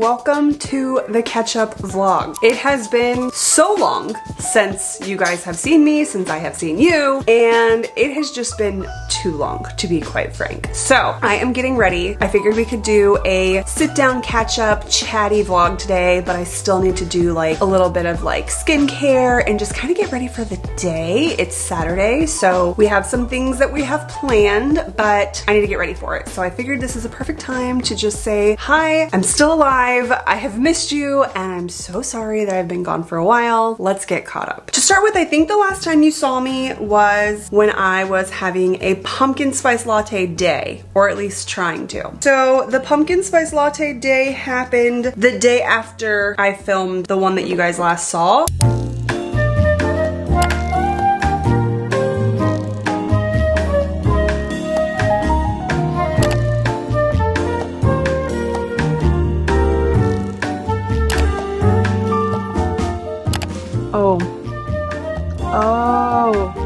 welcome to the catch-up vlog. It has been so long since you guys have seen me, since I have seen you, and it has just been too long, to be quite frank. So I am getting ready. I figured we could do a sit-down catch-up chatty vlog today, but I still need to do like a little bit of like skincare and just kind of get ready for the day. It's Saturday, so we have some things that we have planned, but I need to get ready for it. So I figured this is a perfect time to just say, hi, I'm still alive, I have missed you, and I'm so sorry that I've been gone for a while. Let's get caught up. To start with, I think the last time you saw me was when I was having a pumpkin spice latte day, or at least trying to. So the pumpkin spice latte day happened the day after I filmed the one that you guys last saw.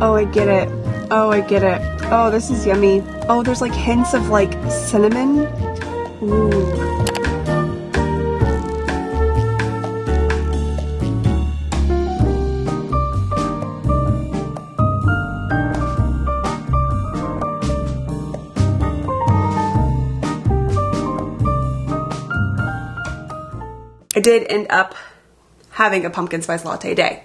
Oh, I get it. Oh, I get it. Oh, this is yummy. Oh, there's like hints of like cinnamon. Ooh. I did end up having a pumpkin spice latte day,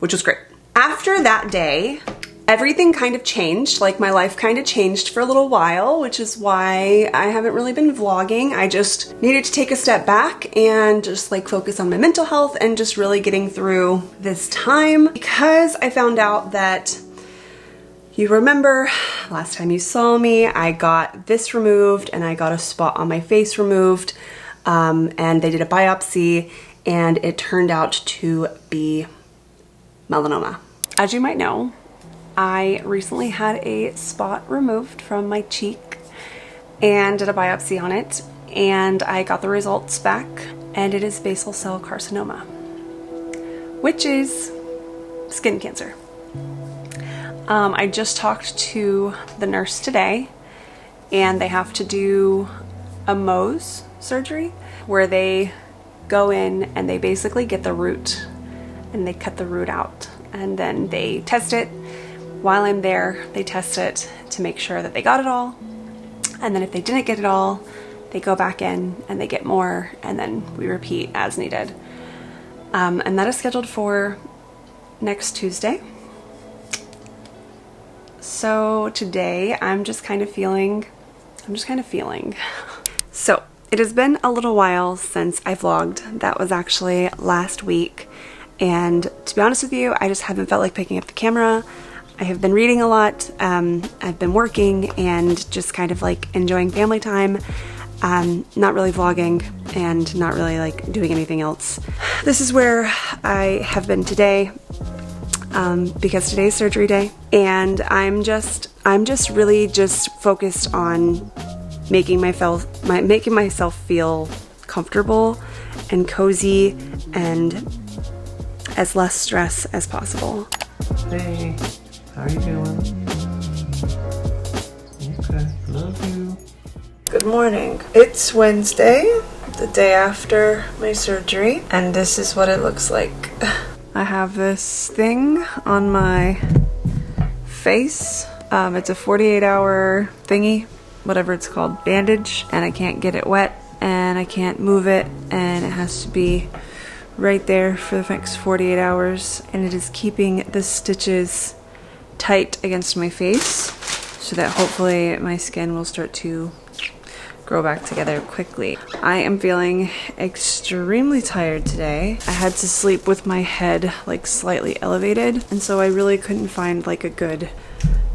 which was great. After that day, everything kind of changed. Like my life kind of changed for a little while, which is why I haven't really been vlogging. I just needed to take a step back and just like focus on my mental health and just really getting through this time, because I found out that, you remember last time you saw me, I got this removed and I got a spot on my face removed, and they did a biopsy and it turned out to be melanoma. As you might know, I recently had a spot removed from my cheek and did a biopsy on it, and I got the results back, and it is basal cell carcinoma, which is skin cancer. I just talked to the nurse today, and they have to do a Mohs surgery where they go in and they basically get the root and they cut the root out, and then they test it. While I'm there, they test it to make sure that they got it all, and then if they didn't get it all, they go back in and they get more, and then we repeat as needed. And that is scheduled for next Tuesday. So today I'm just kind of feeling. So it has been a little while since I vlogged. That was actually last week. And to be honest with you, I just haven't felt like picking up the camera. I have been reading a lot, I've been working and just kind of like enjoying family time, not really vlogging and not really like doing anything else. This is where I have been today, because today's surgery day, and I'm just really just focused on making myself feel comfortable and cozy and as less stress as possible. Hey, how are you doing? Okay, love you. Good morning. It's Wednesday, the day after my surgery, and this is what it looks like. I have this thing on my face. It's a 48-hour thingy, whatever it's called, bandage, and I can't get it wet and I can't move it, and it has to be right there for the next 48 hours, and it is keeping the stitches tight against my face so that hopefully my skin will start to grow back together quickly. I am feeling extremely tired today. I had to sleep with my head like slightly elevated, and so I really couldn't find like a good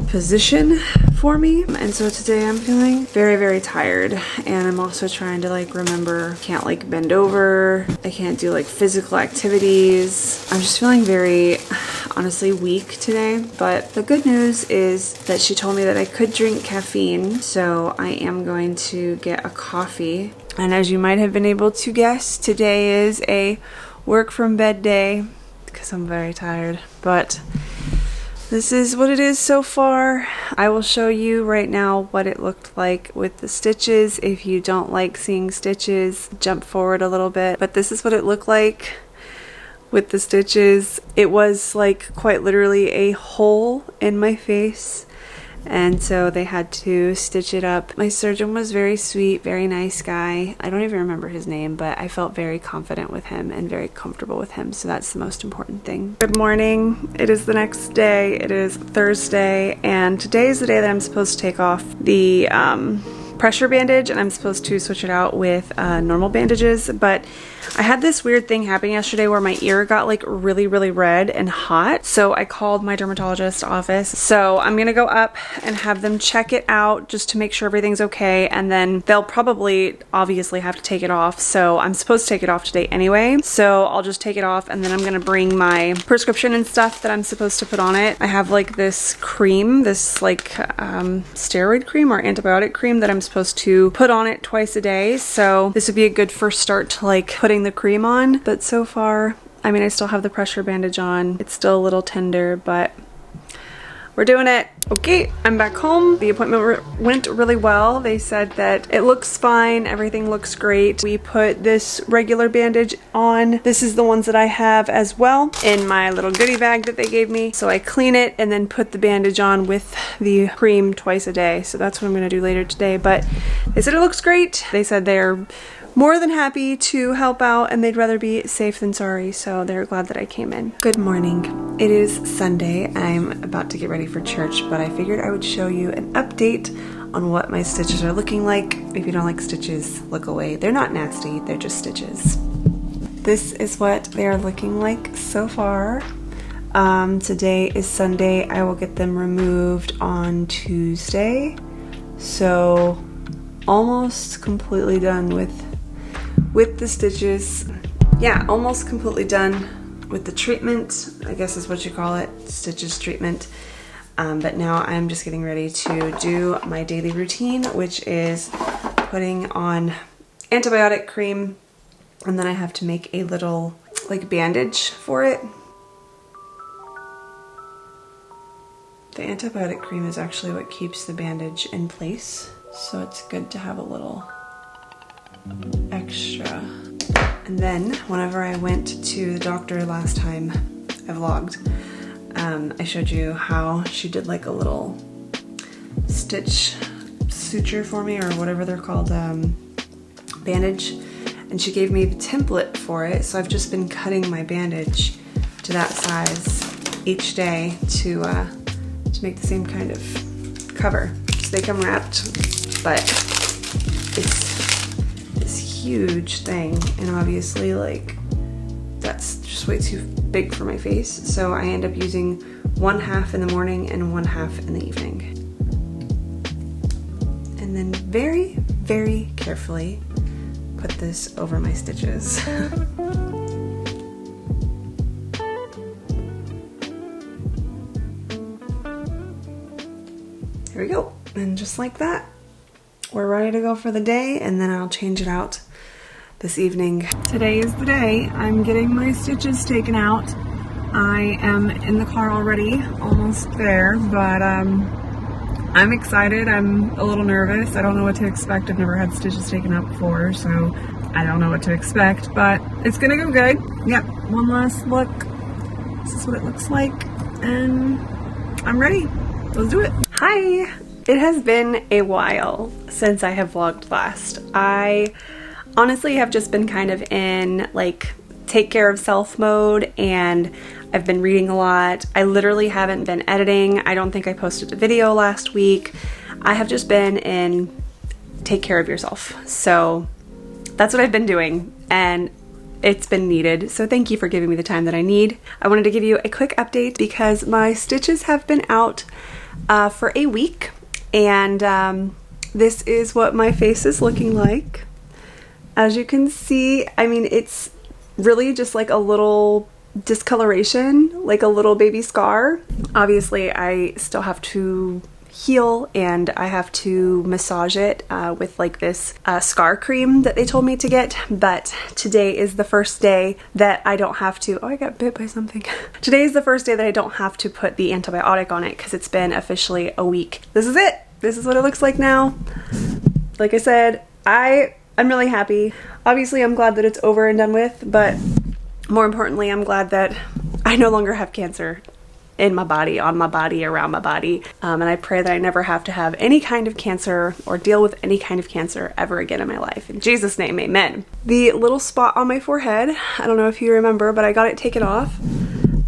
position for me, and so today I'm feeling very, very tired, and I'm also trying to like remember, can't like bend over, I can't do like physical activities. I'm just feeling very honestly weak today, but the good news is that she told me that I could drink caffeine, so I am going to get a coffee. And as you might have been able to guess, today is a work from bed day because I'm very tired, but this is what it is so far. I will show you right now what it looked like with the stitches. If you don't like seeing stitches, jump forward a little bit. But this is what it looked like with the stitches. It was like quite literally a hole in my face, and so they had to stitch it up. My surgeon was very sweet, very nice guy. I don't even remember his name, but I felt very confident with him and very comfortable with him, so that's the most important thing. Good morning. It is the next day. It is Thursday, and today is the day that I'm supposed to take off the pressure bandage, and I'm supposed to switch it out with normal bandages. But I had this weird thing happen yesterday where my ear got like really red and hot, so I called my dermatologist's office. So I'm gonna go up and have them check it out just to make sure everything's okay, and then they'll probably obviously have to take it off. So I'm supposed to take it off today anyway, so I'll just take it off, and then I'm gonna bring my prescription and stuff that I'm supposed to put on it. I have like this cream, this like steroid cream or antibiotic cream that I'm supposed to put on it twice a day, so this would be a good first start to like putting the cream on. But so far, I mean, I still have the pressure bandage on. It's still a little tender, but we're doing it. Okay, I'm back home. The appointment went really well. They said that it looks fine, everything looks great. We put this regular bandage on. This is the ones that I have as well in my little goodie bag that they gave me. So I clean it and then put the bandage on with the cream twice a day. So that's what I'm gonna do later today. But they said it looks great. They said they're more than happy to help out, and they'd rather be safe than sorry, so they're glad that I came in. Good morning. It is Sunday. I'm about to get ready for church, but I figured I would show you an update on what my stitches are looking like. If you don't like stitches, look away. They're not nasty, they're just stitches. This is what they are looking like so far. Today is Sunday. I will get them removed on Tuesday, so almost completely done with the stitches. Yeah, almost completely done with the treatment, I guess is what you call it, stitches treatment. But now I'm just getting ready to do my daily routine, which is putting on antibiotic cream, and then I have to make a little like bandage for it. The antibiotic cream is actually what keeps the bandage in place, so it's good to have a little extra. And then whenever I went to the doctor last time I vlogged, I showed you how she did like a little stitch suture for me, or whatever they're called, bandage, and she gave me the template for it. So I've just been cutting my bandage to that size each day to make the same kind of cover. So they come wrapped, but it's this huge thing, and obviously like that's just way too big for my face, so I end up using one half in the morning and one half in the evening. And then very carefully put this over my stitches. There we go, and just like that, we're ready to go for the day, and then I'll change it out this evening. Today is the day. I'm getting my stitches taken out. I am in the car already, almost there, but I'm excited. I'm a little nervous. I don't know what to expect. I've never had stitches taken out before, so I don't know what to expect, but it's gonna go good. Yep, one last look. This is what it looks like, and I'm ready. Let's do it. Hi! It has been a while since I have vlogged last. I honestly have just been kind of in like take care of self mode, and I've been reading a lot. I literally haven't been editing. I don't think I posted a video last week. I have just been in take care of yourself. So that's what I've been doing, and it's been needed. So thank you for giving me the time that I need. I wanted to give you a quick update because my stitches have been out for a week, and this is what my face is looking like. As you can see, I mean, it's really just like a little discoloration, like a little baby scar. Obviously, I still have to heal, and I have to massage it with like this scar cream that they told me to get. But today is the first day that I don't have to, oh, I got bit by something. Today is the first day that I don't have to put the antibiotic on it because it's been officially a week. This is it. This is what it looks like now. Like I said, I'm really happy. Obviously, I'm glad that it's over and done with, but more importantly, I'm glad that I no longer have cancer in my body, on my body, around my body. And I pray that I never have to have any kind of cancer or deal with any kind of cancer ever again in my life. In Jesus' name, amen. The little spot on my forehead, I don't know if you remember, but I got it taken off.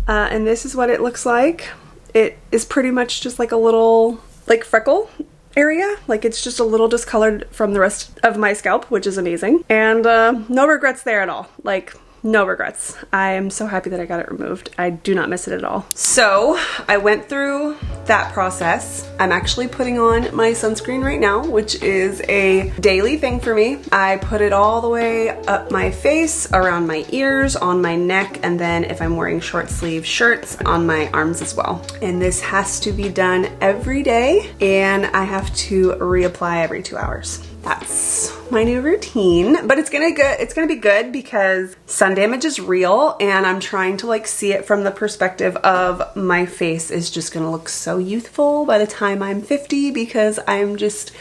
And this is what it looks like. It is pretty much just like a little, like, freckle area. Like, it's just a little discolored from the rest of my scalp, which is amazing. And no regrets there at all. Like, no regrets. I am so happy that I got it removed. I do not miss it at all. So I went through that process. I'm actually putting on my sunscreen right now, which is a daily thing for me. I put it all the way up my face, around my ears, on my neck, and then if I'm wearing short sleeve shirts, on my arms as well. And this has to be done every day, and I have to reapply every 2 hours. That's my new routine, but it's gonna be good because sun damage is real, and I'm trying to like see it from the perspective of my face is just gonna look so youthful by the time I'm 50 because I'm just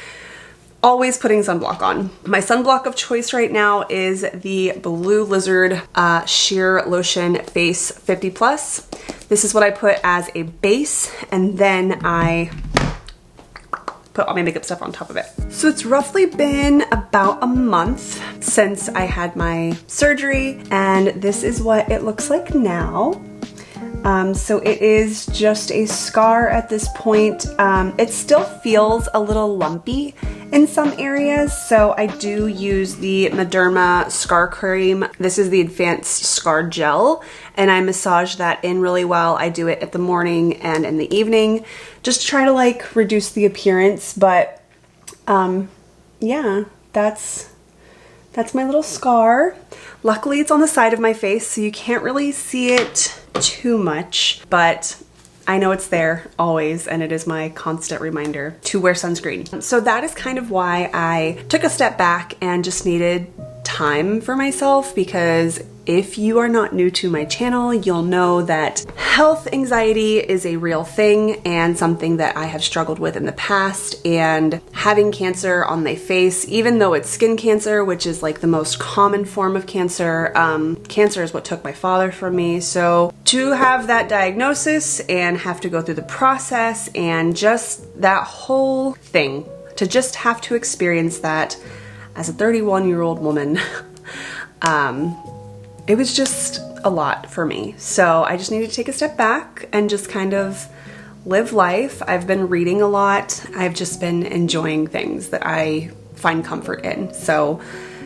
always putting sunblock on. My sunblock of choice right now is the Blue Lizard Sheer Lotion Face 50+. This is what I put as a base, and then I put all my makeup stuff on top of it. So it's roughly been about a month since I had my surgery, and this is what it looks like now. So it is just a scar at this point. It still feels a little lumpy in some areas, so I do use the Mederma Scar Cream. This is the Advanced Scar Gel, and I massage that in really well. I do it at the morning and in the evening, just to try to like reduce the appearance, but yeah, that's my little scar. Luckily, it's on the side of my face, so you can't really see it too much, but I know it's there always, and it is my constant reminder to wear sunscreen. So that is kind of why I took a step back and just needed time for myself, because if you are not new to my channel, you'll know that health anxiety is a real thing and something that I have struggled with in the past. And having cancer on my face, even though it's skin cancer, which is like the most common form of cancer, cancer is what took my father from me. So to have that diagnosis and have to go through the process and just that whole thing, to just have to experience that as a 31-year-old woman, it was just a lot for me. So I just needed to take a step back and just kind of live life. I've been reading a lot. I've just been enjoying things that I find comfort in. So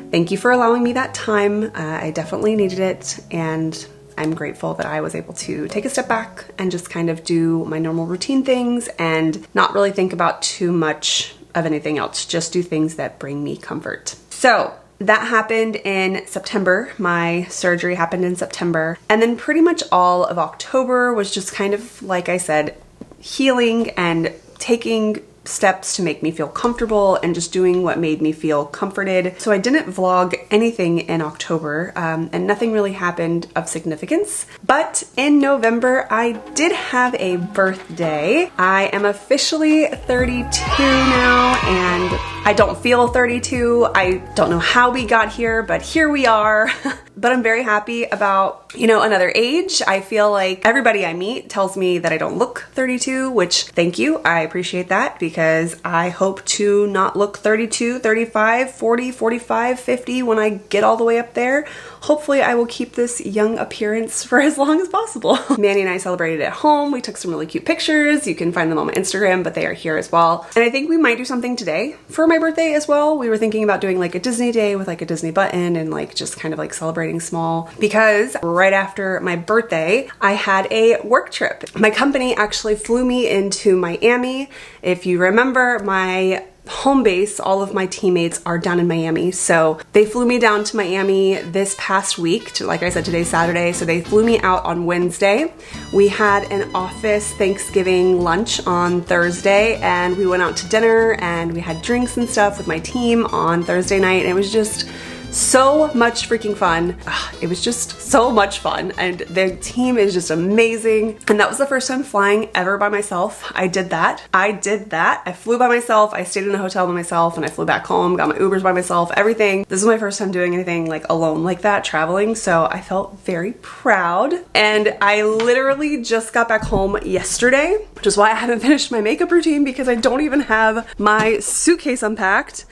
thank you for allowing me that time. I definitely needed it, and I'm grateful that I was able to take a step back and just kind of do my normal routine things and not really think about too much of anything else, just do things that bring me comfort. So that happened in September. My surgery happened in September. And then pretty much all of October was just kind of, like I said, healing and taking steps to make me feel comfortable and just doing what made me feel comforted. So I didn't vlog anything in October, and nothing really happened of significance. But in November, I did have a birthday. I am officially 32 now, and I don't feel 32. I don't know how we got here, but here we are. But I'm very happy about, you know, another age. I feel like everybody I meet tells me that I don't look 32, which thank you. I appreciate that, because I hope to not look 32, 35, 40, 45, 50 when I get all the way up there. Hopefully I will keep this young appearance for as long as possible. Manny and I celebrated at home. We took some really cute pictures. You can find them on my Instagram, but they are here as well. And I think we might do something today for my birthday as well. We were thinking about doing like a Disney day with like a Disney button and like just kind of like celebrating small, because right after my birthday, I had a work trip. My company actually flew me into Miami. If you remember, my home base, all of my teammates are down in Miami. So they flew me down to Miami this past week. Like I said, today's Saturday. So they flew me out on Wednesday. We had an office Thanksgiving lunch on Thursday, and we went out to dinner and we had drinks and stuff with my team on Thursday night. And it was just so much freaking fun. It was just so much fun, and the team is just amazing. And that was the first time flying ever by myself. I did that. I flew by myself. I stayed in a hotel by myself, and I flew back home, got my Ubers by myself, everything. This is my first time doing anything like alone like that, traveling, so I felt very proud. And I literally just got back home yesterday, which is why I haven't finished my makeup routine, because I don't even have my suitcase unpacked,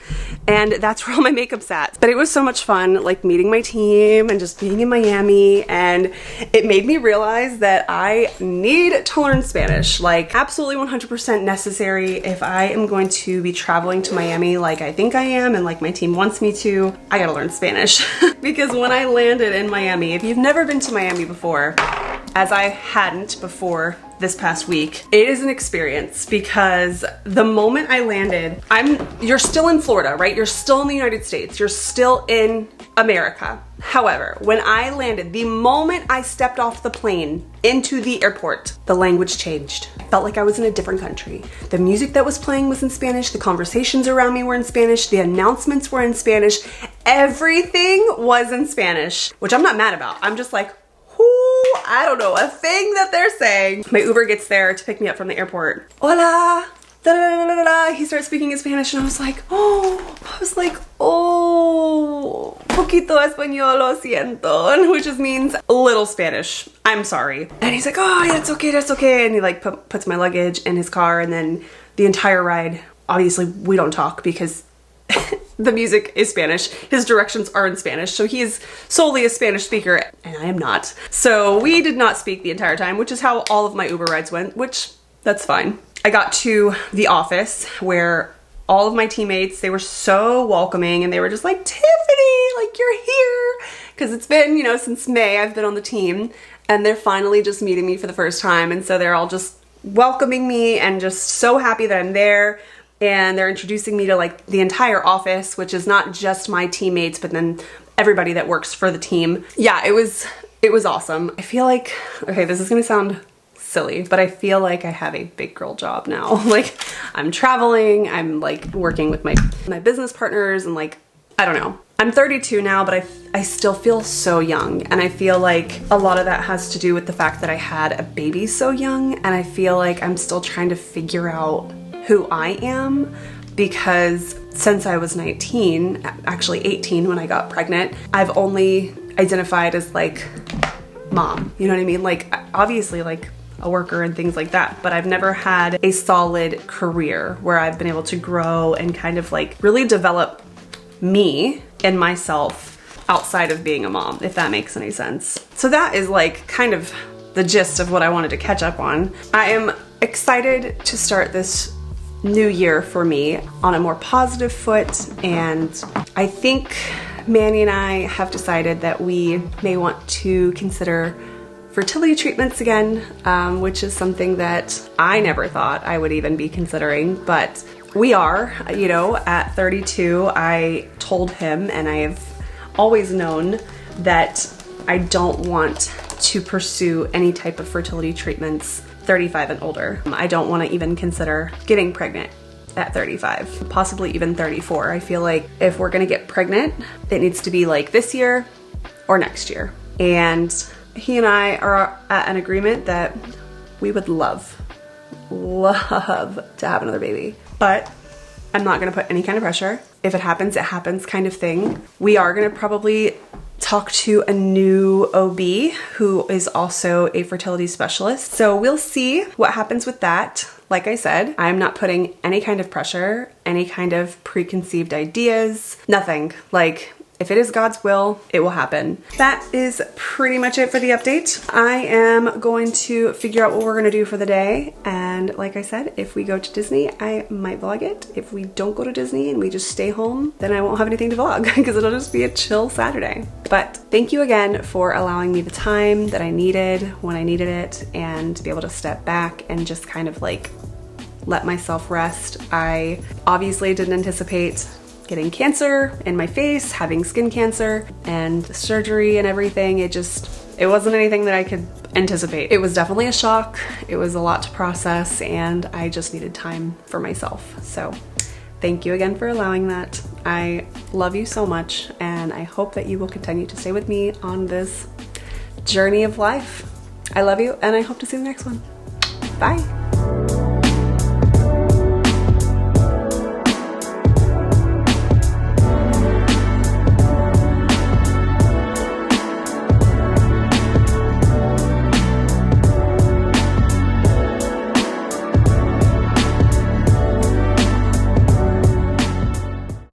and that's where all my makeup's at. But it was so much fun, like meeting my team and just being in Miami, and it made me realize that I need to learn Spanish, like absolutely 100% necessary if I am going to be traveling to Miami like I think I am and like my team wants me to. I gotta learn Spanish because when I landed in Miami, if you've never been to Miami before, as I hadn't before this past week, it is an experience, because the moment I landed, you're still in Florida, right? You're still in the United States. You're still in America. However, when I landed, the moment I stepped off the plane into the airport, the language changed. I felt like I was in a different country. The music that was playing was in Spanish. The conversations around me were in Spanish. The announcements were in Spanish. Everything was in Spanish, which I'm not mad about. I'm just like, I don't know a thing that they're saying. My Uber gets there to pick me up from the airport. Hola, da, da, da, da, da. He starts speaking in Spanish, and I was like, oh, poquito español, lo siento, which just means a little Spanish. I'm sorry. And he's like, oh, yeah, that's okay. And he like puts my luggage in his car, and then the entire ride, obviously we don't talk because the music is Spanish. His directions are in Spanish. So he is solely a Spanish speaker, and I am not. So we did not speak the entire time, which is how all of my Uber rides went, which that's fine. I got to the office where all of my teammates, they were so welcoming, and they were just like, Tiffanie, like, you're here. Because it's been, since May I've been on the team, and they're finally just meeting me for the first time. And so they're all just welcoming me and just so happy that I'm there. And they're introducing me to like the entire office, which is not just my teammates, but then everybody that works for the team. Yeah, it was awesome. I feel like, okay, this is gonna sound silly, but I feel like I have a big girl job now. Like, I'm traveling, I'm like working with my business partners, and like, I don't know. I'm 32 now, but I still feel so young. And I feel like a lot of that has to do with the fact that I had a baby so young. And I feel like I'm still trying to figure out who I am, because since I was 19, actually 18 when I got pregnant, I've only identified as like mom, you know what I mean? Like, obviously like a worker and things like that, but I've never had a solid career where I've been able to grow and kind of like really develop me and myself outside of being a mom, if that makes any sense. So that is like kind of the gist of what I wanted to catch up on. I am excited to start this new year for me on a more positive foot, and I think Manny and I have decided that we may want to consider fertility treatments again, which is something that I never thought I would even be considering, but we are. At 32, I told him, and I have always known that I don't want to pursue any type of fertility treatments 35 and older. I don't want to even consider getting pregnant at 35, possibly even 34. I feel like if we're gonna get pregnant, it needs to be like this year or next year. And he and I are at an agreement that we would love to have another baby. But I'm not gonna put any kind of pressure. If it happens kind of thing. We are gonna probably talk to a new OB who is also a fertility specialist. So we'll see what happens with that. Like I said, I'm not putting any kind of pressure, any kind of preconceived ideas, nothing. Like, if it is God's will, it will happen. That is pretty much it for the update. I am going to figure out what we're gonna do for the day. And like I said, if we go to Disney, I might vlog it. If we don't go to Disney and we just stay home, then I won't have anything to vlog because it'll just be a chill Saturday. But thank you again for allowing me the time that I needed when I needed it, and to be able to step back and just kind of like let myself rest. I obviously didn't anticipate getting cancer in my face, having skin cancer, and surgery and everything. It wasn't anything that I could anticipate. It was definitely a shock. It was a lot to process, and I just needed time for myself. So thank you again for allowing that. I love you so much, and I hope that you will continue to stay with me on this journey of life. I love you, and I hope to see you in the next one. Bye.